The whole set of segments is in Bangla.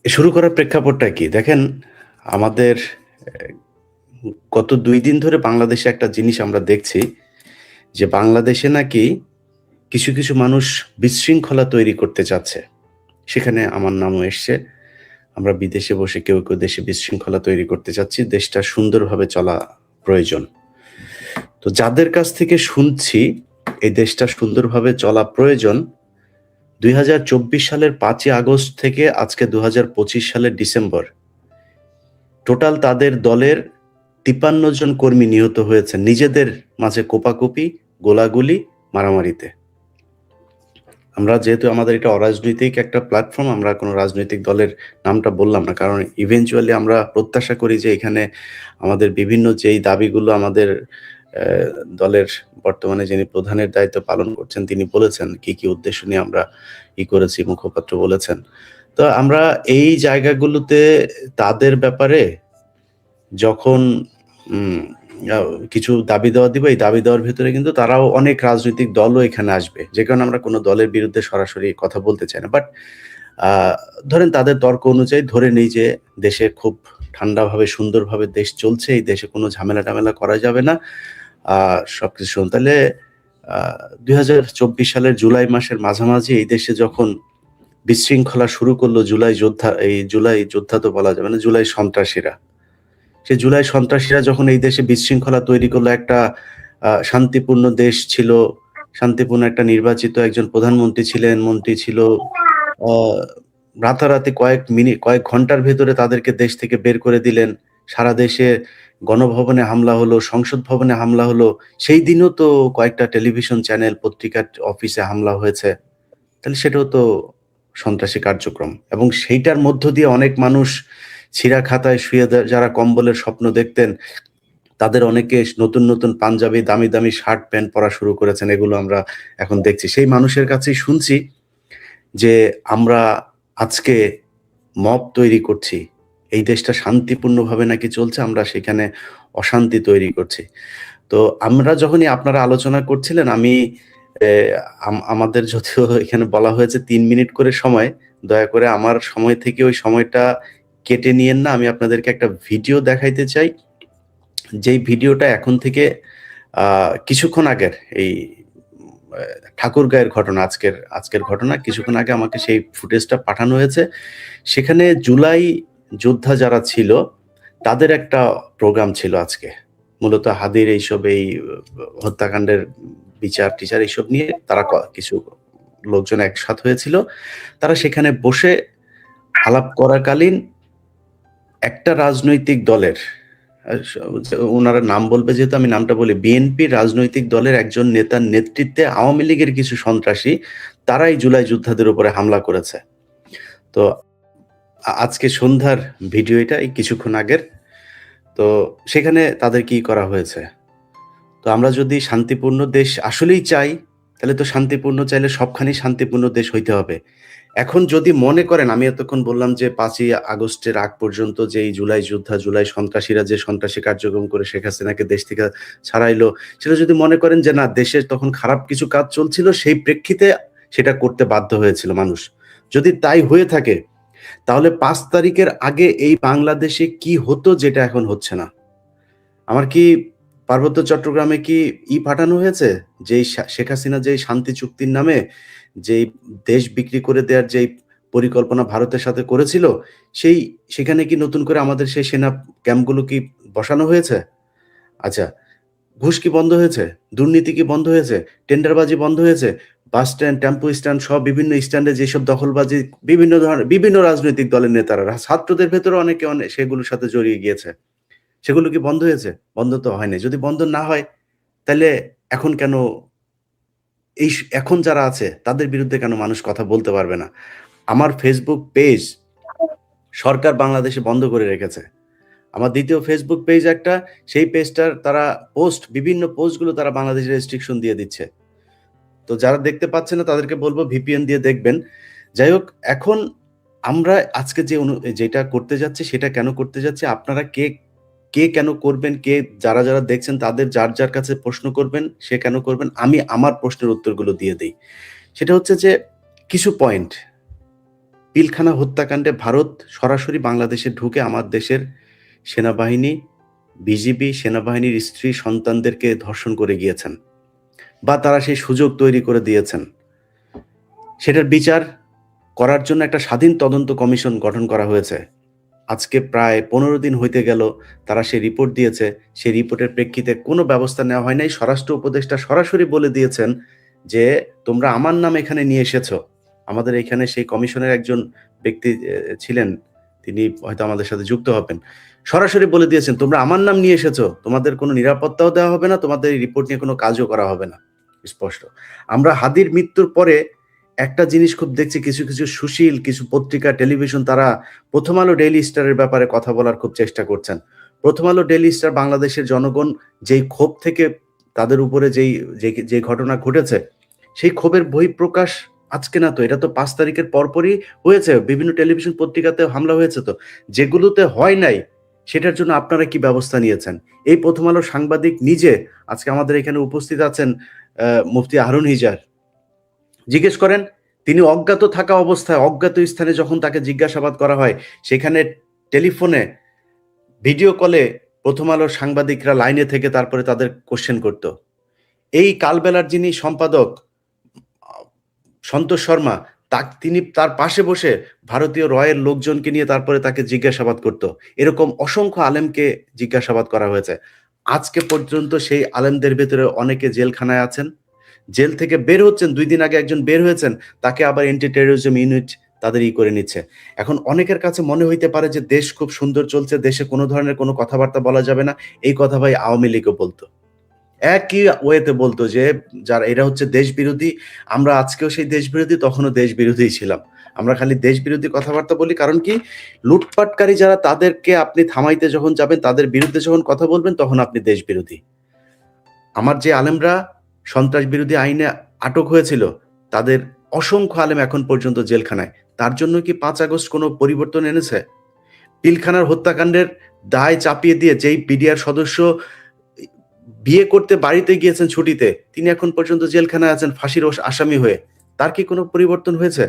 শুরু করার প্রেক্ষাপটটা কি? দেখেন, আমাদের গত ২ দিন ধরে বাংলাদেশে একটা জিনিস আমরা দেখছি যে, বাংলাদেশে নাকি কিছু মানুষ বিশৃঙ্খলা তৈরি করতে চাচ্ছে। সেখানে আমার নামও এসছে। আমরা বিদেশে বসে কেউ দেশে বিশৃঙ্খলা তৈরি করতে চাচ্ছি। দেশটা সুন্দরভাবে চলা প্রয়োজন। তো যাদের কাছ থেকে শুনছি এই দেশটা সুন্দরভাবে চলা প্রয়োজন, ২০২৪ সালের ৫ই আগস্ট থেকে আজকে ২০২৫ সালের ডিসেম্বর, টোটাল তাদের দলের ৫৩ জন কর্মী নিহত হয়েছেন নিজেদের মাঝে কোপাকুপি, গোলাগুলি, মারামারিতে। আমরা যেহেতু আমাদের এটা অরাজনৈতিক একটা প্ল্যাটফর্ম, আমরা কোনো রাজনৈতিক দলের নামটা বললাম না। কারণ ইভেনচুয়ালি আমরা প্রত্যাশা করি যে এখানে আমাদের বিভিন্ন যেই দাবিগুলো আমাদের দলের বর্তমানে যিনি প্রধানের দায়িত্ব পালন করছেন তিনি বলেছেন কি উদ্দেশ্য নিয়ে আমরা করেছি, মুখপাত্র বলেছেন। তো আমরা এই জায়গাগুলোতে তাদের ব্যাপারে যখন উম আ কিছু দাবি দেওয়া দিব, এই দাবি দেওয়ার ভেতরে কিন্তু তারাও অনেক রাজনৈতিক দলও এখানে আসবে। যে কারণে আমরা কোন দলের বিরুদ্ধে সরাসরি কথা বলতে চাই না। বাট আ ধরেন তাদের তর্ক অনুযায়ী ধরে নেই যে দেশে খুব ঠান্ডাভাবে সুন্দরভাবে দেশ চলছে। এই দেশে কোন ঝামেলা-টামেলা করা যাবে না। আ সবকিছু তাহলে আ ২০২৪ সালের জুলাই মাসের মাঝামাঝি এই দেশে যখন বিশৃঙ্খলা শুরু করল জুলাই যোদ্ধা তো বলা যাবে না, জুলাই সন্ত্রাসীরা। সেই জুলাই সন্ত্রাসীরা যখন এই দেশে বিশৃঙ্খলা তৈরি করলো, একটা শান্তিপূর্ণ দেশ ছিল, শান্তিপূর্ণ একটা নির্বাচিত একজন প্রধানমন্ত্রী ছিলেন, মন্ত্রী ছিল। আ রাতারাতি কয়েক ঘন্টার ভেতরে তাদেরকে দেশ থেকে বের করে দিলেন। সারা দেশে গণভবনে হামলা হলো, সংসদ ভবনে হামলা হলো। সেই দিনও তো কয়েকটা টেলিভিশন চ্যানেল, পত্রিকার অফিসে হামলা হয়েছে। তাহলে সেটাও তো সন্ত্রাসী কার্যক্রম এবং সেইটার মধ্য দিয়ে অনেক মানুষ ছিঁড়া খাতায় শুয়ে যারা কম্বলের স্বপ্ন দেখতেন, তাদের অনেকে নতুন পাঞ্জাবি, দামি শার্ট প্যান্ট পরা শুরু করেছেন। এগুলো আমরা এখন দেখছি। সেই মানুষের কাছেই শুনছি যে, আমরা আজকে মব তৈরি করছি। এই দেশটা শান্তিপূর্ণভাবে নাকি চলছে, আমরা সেখানে অশান্তি তৈরি করছি। তো আমরা যখনই আপনারা আলোচনা করছিলেন আমি এ আমাদের যদিও এখানে বলা হয়েছে ৩ মিনিট করে সময়। দয়া করে আমার সময় থেকে ওই সময়টা কেটে নিয়েন না। আমি আপনাদেরকে একটা ভিডিও দেখাইতে চাই। যেই ভিডিওটা এখন থেকে আ কিছুক্ষণ আগের এই ঠাকুরগাঁওয়ের ঘটনা, আজকের ঘটনা। কিছুক্ষণ আগে আমাকে সেই ফুটেজটা পাঠানো হয়েছে। সেখানে জুলাই যোদ্ধা যারা ছিল, তাদের একটা প্রোগ্রাম ছিল আজকে। মূলত হাদির এই হত্যাকাণ্ডের বিচার-টিচার এইসব নিয়ে তারা কিছু লোকজন একসাথ হয়েছিল। তারা সেখানে বসে আলাপ করাকালীন একটা রাজনৈতিক দলের আ স উনারা নাম বলবে যেহেতু আমি নামটা বলি। বিএনপির রাজনৈতিক দলের একজন নেতার নেতৃত্বে আওয়ামী লীগের কিছু সন্ত্রাসী তারাই জুলাই যোদ্ধাদের উপরে হামলা করেছে। তো আজকে সন্ধ্যার ভিডিও এটা এই কিছুক্ষণ আগের। তো সেখানে তাদের কি করা হয়েছে? তো আমরা যদি শান্তিপূর্ণ দেশ আসলেই চাই, তাহলে তো শান্তিপূর্ণ চাইলে সবখানেই শান্তিপূর্ণ দেশ হইতে হবে। এখন যদি মনে করেন আমি এতক্ষণ বললাম যে ৫ই আগস্টের আগ পর্যন্ত যে এই জুলাই যোদ্ধা, জুলাই সন্ত্রাসীরা যে সন্ত্রাসী কার্যক্রম করে শেখ হাসিনাকে দেশ থেকে ছাড়াইলো, সেটা যদি মনে করেন যে না দেশে তখন খারাপ কিছু কাজ চলছিল সেই প্রেক্ষিতে সেটা করতে বাধ্য হয়েছিল মানুষ। যদি তাই হয়ে থাকে তাহলে ৫ তারিখের আগে এই বাংলাদেশে কি হতো যেটা এখন হচ্ছে না? আমার কি পার্বত্য চট্টগ্রামে কি পাঠানো হয়েছে? যেই শেখ হাসিনা যেই শান্তি চুক্তির নামে যেই দেশ বিক্রি করে দেয়ার যেই পরিকল্পনা ভারতের সাথে করেছিল, সেই সেখানে কি নতুন করে আমাদের সেই সেনা ক্যাম্পগুলো কি বসানো হয়েছে? আচ্ছা, ঘুষ কি বন্ধ হয়েছে? দুর্নীতি কি বন্ধ হয়েছে? টেন্ডারবাজি বন্ধ হয়েছে? বাস স্ট্যান্ড, টেম্পো স্ট্যান্ড সহ বিভিন্ন স্ট্যান্ডে যেসব দখলবাজি বিভিন্ন রাজনৈতিক দলের নেতারা, ছাত্রদের ভেতরেও অনেকে সেগুলোর সাথে জড়িয়ে গিয়েছে। সেগুলো কি বন্ধ হয়েছে? বন্ধ তো হয়নি। যদি বন্ধ না হয়, তাইলে এখন কেন এখন যারা আছে তাদের বিরুদ্ধে কেন মানুষ কথা বলতে পারবে না? আমার Facebook পেজ সরকার বাংলাদেশে বন্ধ করে রেখেছে। আমার ২য় Facebook পেজ একটা, সেই পেজটার তারা বিভিন্ন পোস্টগুলো তারা বাংলাদেশে রেস্ট্রিকশন দিয়ে দিচ্ছে। তো যারা দেখতে পাচ্ছে না তাদেরকে বলব VPN দিয়ে দেখবেন। যাই হোক, এখন আমরা আজকে যেটা করতে যাচ্ছি সেটা কেন করতে যাচ্ছি? আপনারা কে কেন করবেন? যারা দেখছেন তাদের যার কাছে প্রশ্ন করবেন, সে কেন করবেন? আমি আমার প্রশ্নের উত্তরগুলো দিয়ে দেই। সেটা হচ্ছে যে কিছু পয়েন্ট। পিলখানা হত্যাকাণ্ডে ভারত সরাসরি বাংলাদেশে ঢুকে আমার দেশের সেনাবাহিনী, বিজিবি, সেনাবাহিনীর স্ত্রী সন্তানদেরকে ধর্ষণ করে গিয়েছেন বা তারা সেই সুযোগ তৈরি করে দিয়েছেন। সেটার বিচার করার জন্য একটা স্বাধীন তদন্ত কমিশন গঠন করা হয়েছে। আজকে প্রায় 15 দিন হইতে গেল তারা সেই রিপোর্ট দিয়েছে। সেই রিপোর্টের প্রেক্ষিতে কোনো ব্যবস্থা নেওয়া হয় নাই। স্বরাষ্ট্র উপদেষ্টা সরাসরি বলে দিয়েছেন যে, "তোমরা আমার নাম এখানে নিয়ে এসেছো।" আমাদের এখানে সেই কমিশনের একজন ব্যক্তি ছিলেন, তিনি হয়তো আমাদের সাথে যুক্ত হবেন। সরাসরি বলে দিয়েছেন, "তোমরা আমার নাম নিয়ে এসেছো। তোমাদের কোনো নিরাপত্তাও দেওয়া হবে না, তোমাদের এই রিপোর্ট নিয়ে কোনো কাজও করা হবে না।" স্পষ্ট। আমরা হাদির মৃত্যুর পরে একটা জিনিস খুব দেখছি, কিছু, কিছু সুশীল কিছু পত্রিকা, টেলিভিশন তারা 'প্রথম আলো', 'ডেইলি স্টারের' ব্যাপারে কথা বলার খুব চেষ্টা করছেন। 'প্রথম আলো', 'ডেইলি স্টার' বাংলাদেশের জনগণ যেই ক্ষোভ থেকে তাদের উপরে যে ঘটনা ঘটেছে, সেই ক্ষোভের বহিঃপ্রকাশ আজকে না তো, এটা তো ৫ তারিখের পরপরই হয়েছে। বিভিন্ন টেলিভিশন পত্রিকাতে হামলা হয়েছে তো। যেগুলোতে হয় নাই, সেটার জন্য আপনারা কি ব্যবস্থা নিয়েছেন? এই 'প্রথম আলোর' সাংবাদিক নিজে আজকে আমাদের এখানে উপস্থিত আছেন মুফতি হারুন হিজার। জিজ্ঞেস করেন, তিনি অজ্ঞাত থাকা অবস্থায় অজ্ঞাত স্থানে যখন তাকে জিজ্ঞাসাবাদ করা হয়, সেখানে টেলিফোনে, ভিডিও কলে 'প্রথম আলোর' সাংবাদিকরা লাইনে থেকে তারপরে তাদের কোয়েশ্চেন করত। এই কালবেলার যিনি সম্পাদক আ সন্তোষ শর্মা, তিনি তার পাশে বসে ভারতীয় রয়ের লোকজনকে নিয়ে তারপরে তাকে জিজ্ঞাসাবাদ করত। এরকম অসংখ্য আলেমকে জিজ্ঞাসাবাদ করা হয়েছে। আজকে পর্যন্ত সেই আলেমদের ভেতরে অনেকে জেলখানায় আছেন। জেল থেকে বের হচ্ছেন, ২ দিন আগে একজন বের হয়েছেন, তাকে আবার অ্যান্টি টেররিজম ইউনিট তাদের করে নিচ্ছে। এখন অনেকের কাছে মনে হইতে পারে যে দেশ খুব সুন্দর চলছে, দেশে কোনো ধরনের কোনো কথাবার্তা বলা যাবে না। এই কথা ভাই আওয়ামী লীগও বলত। একই ওয়েতে বলত যে যারা এরা হচ্ছে দেশবিরোধী, আমরা আজকেও সেই দেশবিরোধী, তখনও দেশবিরোধীই ছিলাম। আমরা খালি দেশবিরোধী কথাবার্তা বলি, কারণ কি? লুটপাটকারী যারা তাদেরকে আপনি থামাইতে যখন যাবেন, তাদের বিরুদ্ধে যখন কথা বলবেন, তখন আপনি দেশবিরোধী। আমার যে আলেমরা সন্ত্রাস বিরোধী আইনে আটক হয়েছিল, তাদের অসংখ্য আলেম এখন পর্যন্ত জেলখানায়। তার জন্য কি ৫ আগস্ট কোনো পরিবর্তন এনেছে? পিলখানার হত্যাকাণ্ডের দায় চাপিয়ে দিয়ে যেই বিডিআর সদস্য বিয়ে করতে বাড়িতে গিয়েছেন ছুটিতে, তিনি এখন পর্যন্ত জেলখানায় আছেন ফাঁসির আসামি হয়ে। তার কি কোনো পরিবর্তন হয়েছে?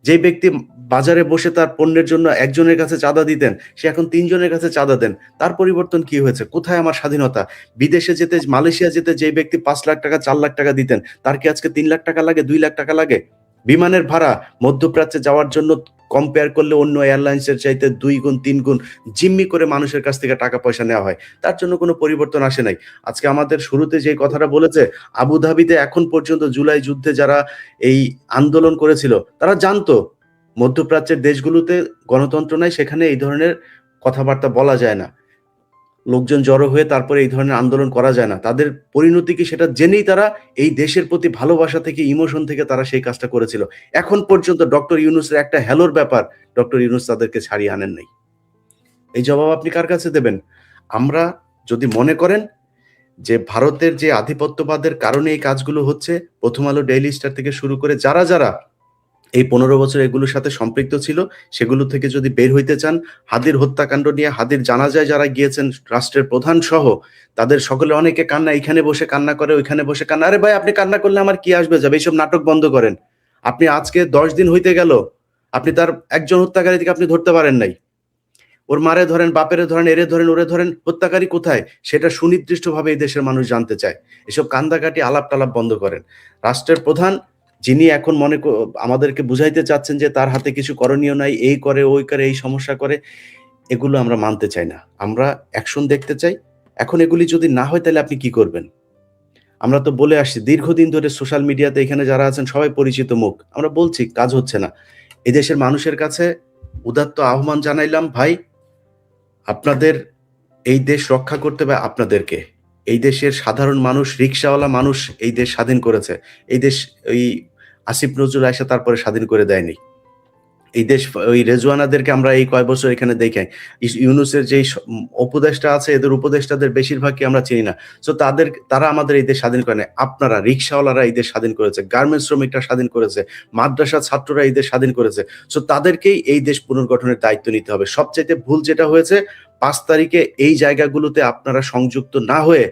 যেই ব্যক্তি বাজারে বসে তার পণ্যের জন্য একজনের কাছে চাঁদা দিতেন, সে এখন ৩ জনের কাছে চাঁদা দেন। তার পরিবর্তন কি হয়েছে? কোথায় আমার স্বাধীনতা? বিদেশে যেতে, মালয়েশিয়া যেতে যেই ব্যক্তি ৳৫,০০,০০০, ৳৪,০০,০০০ দিতেন, তার কি আজকে ৳৩,০০,০০০ লাগে, ৳2,০০,০০০ লাগে? বিমানের ভাড়া মধ্যপ্রাচ্যে যাওয়ার জন্য কম্পেয়ার করলে অন্য এয়ারলাইন্সের চাইতে ২ গুণ ৩ গুণ জিম্মি করে মানুষের কাছ থেকে টাকা পয়সা নেওয়া হয়। তার জন্য কোনো পরিবর্তন আসে নাই। আজকে আমাদের শুরুতে যে কথাটা বলেছে, আবুধাবিতে এখন পর্যন্ত জুলাই যুদ্ধে যারা এই আন্দোলন করেছিল, তারা জানতো মধ্যপ্রাচ্যের দেশগুলোতে গণতন্ত্র নাই, সেখানে এই ধরনের কথাবার্তা বলা যায় না। লোকজন জড়ো হয়ে তারপরে এই ধরনের আন্দোলন করা যায় না। তাদের পরিণতি কি সেটা জেনেই তারা এই দেশের প্রতি ভালোবাসা থেকে, ইমোশন থেকে তারা সেই কাজটা করেছিল। এখন পর্যন্ত ডক্টর ইউনূসের একটা হ্যালোর ব্যাপার, ডক্টর ইউনূস তাদেরকে ছাড়িয়ে আনেন নাই। এই জবাব আপনি কার কাছে দেবেন? আমরা যদি মনে করেন যে ভারতের যে আধিপত্যবাদের কারণে এই কাজগুলো হচ্ছে, 'প্রথম আলো', 'ডেইলি স্টার' থেকে শুরু করে যারা, যারা এই ১৫ বছর এগুলোর সাথে সম্পৃক্ত ছিল, সেগুলো থেকে যদি বের হইতে চান, হাদির হত্যাকাণ্ড নিয়ে, হাদির জানাজায় যারা গিয়েছেন রাষ্ট্রের প্রধান সহ, তাদের সকলে অনেকে কান্না, এইখানে বসে কান্না করে, ওইখানে বসে কান্না। আরে ভাই, আপনি কান্না করলে আমার কি আসবে যাবে? এইসব নাটক বন্ধ করেন। আপনি আজকে ১০ দিন হইতে গেল, আপনি তার একজন হত্যাকারীকে আপনি ধরতে পারেন নাই। ওর মারে ধরেন, বাপেরে ধরেন, এরে ধরেন, ওরে ধরেন, হত্যাকারী কোথায়? সেটা সুনির্দিষ্টভাবে এই দেশের মানুষ জানতে চায়। এসব কান্দাকাটি আলাপ-টালাপ বন্ধ করেন। রাষ্ট্রের প্রধান যিনি এখন আমাদেরকে বুঝাইতে চাচ্ছেন যে তার হাতে কিছু করণীয় নাই, এই করে, ওই করে, এই সমস্যা করে, এগুলো আমরা মানতে চাই না। আমরা অ্যাকশন দেখতে চাই। এখন এগুলি যদি না হয়, তাহলে আপনি কি করবেন? আমরা তো বলে আসছি দীর্ঘদিন ধরে সোশ্যাল মিডিয়াতে এখানে যারা আছেন সবাই পরিচিত মুখ। আমরা বলছি কাজ হচ্ছে না। এদেশের মানুষের কাছে উদাত্ত আহ্বান জানাইলাম, ভাই, আপনাদের এই দেশ রক্ষা করতে হবে আপনাদেরকে। এই দেশের সাধারণ মানুষ, রিক্শাওয়ালা মানুষ এই দেশ স্বাধীন করেছে। এই দেশ ওই আসিফ নজরুল আইসা তারপরে স্বাধীন করে দেয়নি। এই দেশ ওই রেজওয়ানাদেরকে আমরা এই কয় বছর এখানে দেখাই। ইউনূসের যেই উপদেষ্টা আছে, এদের উপদেষ্টাদের বেশিরভাগই আমরা চিনি না। সো তারা আমাদের এই দেশ স্বাধীন করে নাই। আপনারা রিক্শাওয়ালারা এই দেশ স্বাধীন করেছে, গার্মেন্টস শ্রমিকরা স্বাধীন করেছে, মাদ্রাসা ছাত্ররা এই দেশ স্বাধীন করেছে। সো তাদেরকেই এই দেশ পুনর্গঠনের দায়িত্ব নিতে হবে। সবচাইতে ভুল যেটা হয়েছে, ৫ তারিখে এই জায়গাগুলোতে আপনারা সংযুক্ত না হয়ে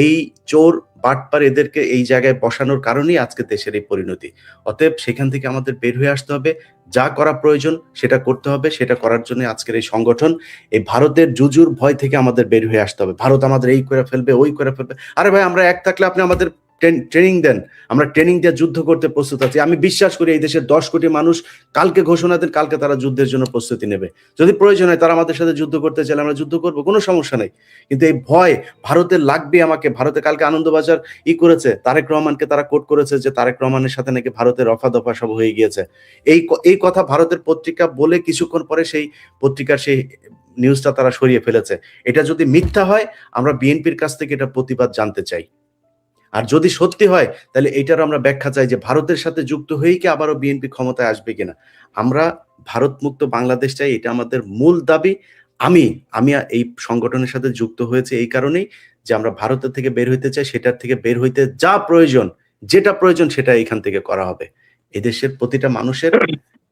এই চোর বাটপার এদেরকে এই জায়গায় বসানোর কারণেই আজকে দেশের এই পরিণতি। অতএব সেখান থেকে আমাদের বের হয়ে আসতে হবে। যা করা প্রয়োজন সেটা করতে হবে। সেটা করার জন্য আজকের এই সংগঠন। এই ভারতের জুজুর ভয় থেকে আমাদের বের হয়ে আসতে হবে। ভারত আমাদের এই করে ফেলবে, ওই করে ফেলবে। আরে ভাই, আমরা এক থাকলে আপনি আমাদের ট্রেনিং দেন। আমরা ট্রেনিং দিয়ে যুদ্ধ করতে প্রস্তুত আছি। আমি বিশ্বাস করি এই দেশের 10 কোটি মানুষ কালকে ঘোষণা দেন, কালকে তারা যুদ্ধের জন্য প্রস্তুতি নেবে। যদি প্রয়োজন হয় তারা আমাদের সাথে যুদ্ধ করতে চাইলে আমরা যুদ্ধ করবো, কোনো সমস্যা নেই। কিন্তু এই ভয় ভারতের লাগবে আমাকে। ভারতে কালকে আনন্দবাজার করেছে, তারেক রহমানকে তারা কোট করেছে যে তারেক রহমানের সাথে নাকি ভারতের রফা দফা সব হয়ে গিয়েছে। এই কথা ভারতের পত্রিকা বলে কিছুক্ষণ পরে সেই পত্রিকার সেই নিউজটা তারা সরিয়ে ফেলেছে। এটা যদি মিথ্যা হয়, আমরা বিএনপির কাছ থেকে এটা প্রতিবাদ জানতে চাই। আর যদি সত্যি হয় তাহলে এটার আমরা ব্যাখ্যা চাই যে ভারতের সাথে যুক্ত হয়েই কি আবারও বিএনপি ক্ষমতায় আসবে কিনা। আমরা ভারত মুক্ত বাংলাদেশ চাই, এটা আমাদের মূল দাবি। আমি আমি এই সংগঠনের সাথে যুক্ত হয়েছে এই কারণেই যে আমরা ভারতের থেকে বের হইতে চাই। সেটার থেকে বের হইতে যা প্রয়োজন, যেটা প্রয়োজন সেটা এখান থেকে করা হবে। এদেশের প্রতিটা মানুষের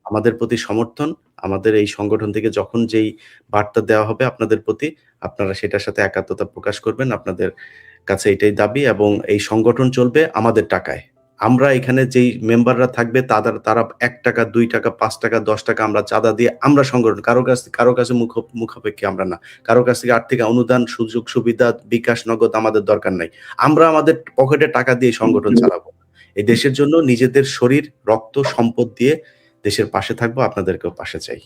আমাদের প্রতি সমর্থন, আমাদের এই সংগঠন থেকে যখন যেই বার্তা দেওয়া হবে আপনাদের প্রতি, আপনারা সেটার সাথে একাত্মতা প্রকাশ করবেন। আপনাদের কাছে এটাই দাবি, এবং এই সংগঠন চলবে আমাদের টাকায়। আমরা এখানে যেই মেম্বাররা থাকবে তারা ৳১, ৳২, ৳৫, ৳১০ আমরা চাঁদা দিয়ে আমরা সংগঠন, কারো কাছে মুখাপেক্ষী আমরা না। কারো কাছ থেকে আর্থিক অনুদান, সুযোগ সুবিধা, বিকাশ, নগদ আমাদের দরকার নাই। আমরা আমাদের পকেটে টাকা দিয়ে সংগঠন চালাবো। এই দেশের জন্য নিজেদের শরীর, রক্ত, সম্পদ দিয়ে দেশের পাশে থাকবো। আপনাদেরকেও পাশে চাই।